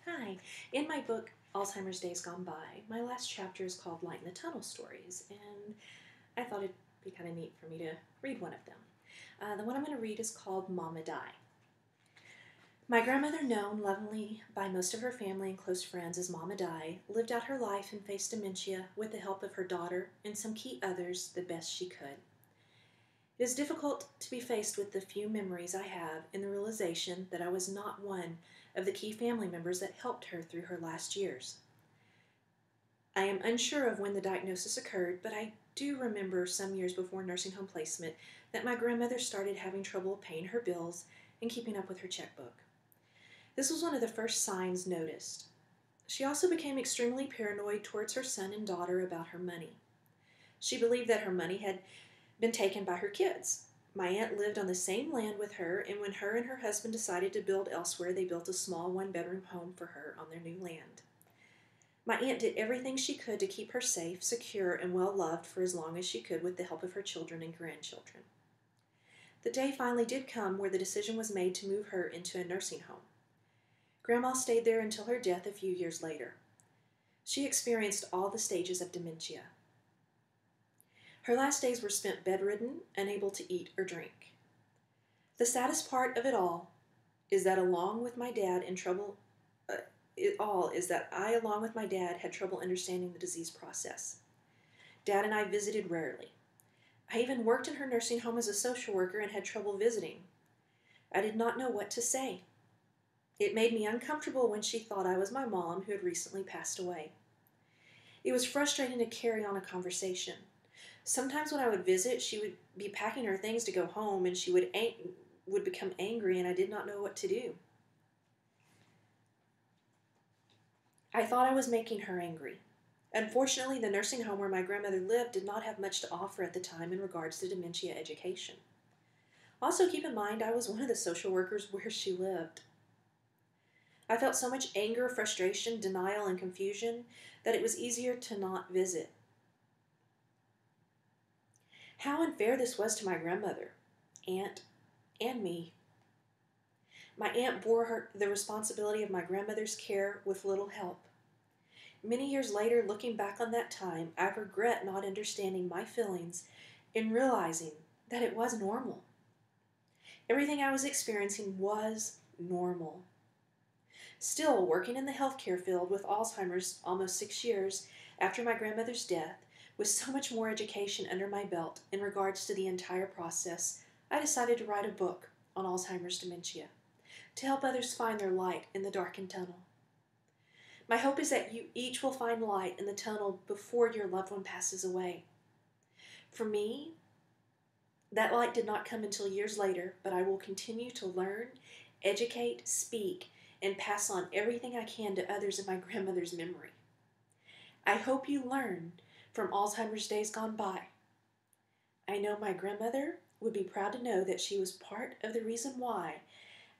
Hi. In my book, Alzheimer's Days Gone By, my last chapter is called Light in the Tunnel Stories, and I thought it'd be kind of neat for me to read one of them. The one I'm going to read is called Mama Die. My grandmother, known lovingly by most of her family and close friends as Mama Die, lived out her life and faced dementia with the help of her daughter and some key others the best she could. It is difficult to be faced with the few memories I have in the realization that I was not one of the key family members that helped her through her last years. I am unsure of when the diagnosis occurred, but I do remember some years before nursing home placement that my grandmother started having trouble paying her bills and keeping up with her checkbook. This was one of the first signs noticed. She also became extremely paranoid towards her son and daughter about her money. She believed that her money had been taken by her kids. My aunt lived on the same land with her, and when her and her husband decided to build elsewhere, they built a small one-bedroom home for her on their new land. My aunt did everything she could to keep her safe, secure, and well-loved for as long as she could with the help of her children and grandchildren. The day finally did come where the decision was made to move her into a nursing home. Grandma stayed there until her death a few years later. She experienced all the stages of dementia. Her last days were spent bedridden, unable to eat or drink. The saddest part of it all is that along with my dad had trouble understanding the disease process. Dad and I visited rarely. I even worked in her nursing home as a social worker and had trouble visiting. I did not know what to say. It made me uncomfortable when she thought I was my mom who had recently passed away. It was frustrating to carry on a conversation. Sometimes when I would visit, she would be packing her things to go home, and she would become angry, and I did not know what to do. I thought I was making her angry. Unfortunately, the nursing home where my grandmother lived did not have much to offer at the time in regards to dementia education. Also, keep in mind, I was one of the social workers where she lived. I felt so much anger, frustration, denial, and confusion that it was easier to not visit. How unfair this was to my grandmother, aunt, and me. My aunt bore the responsibility of my grandmother's care with little help. Many years later, looking back on that time, I regret not understanding my feelings and realizing that it was normal. Everything I was experiencing was normal. Still, working in the healthcare field with Alzheimer's almost 6 years after my grandmother's death, with so much more education under my belt in regards to the entire process, I decided to write a book on Alzheimer's dementia to help others find their light in the darkened tunnel. My hope is that you each will find light in the tunnel before your loved one passes away. For me, that light did not come until years later, but I will continue to learn, educate, speak, and pass on everything I can to others in my grandmother's memory. I hope you learn from Alzheimer's Days Gone By. I know my grandmother would be proud to know that she was part of the reason why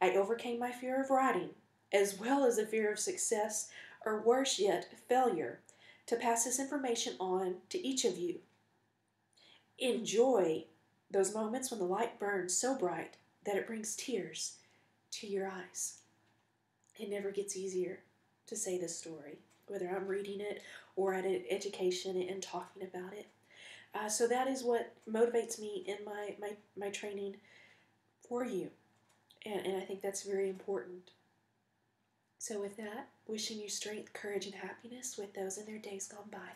I overcame my fear of writing, as well as the fear of success, or worse yet, failure, to pass this information on to each of you. Enjoy those moments when the light burns so bright that it brings tears to your eyes. It never gets easier to say this story, whether I'm reading it or at an education and talking about it. So that is what motivates me in my training for you. And I think that's very important. So with that, wishing you strength, courage, and happiness with those in their days gone by.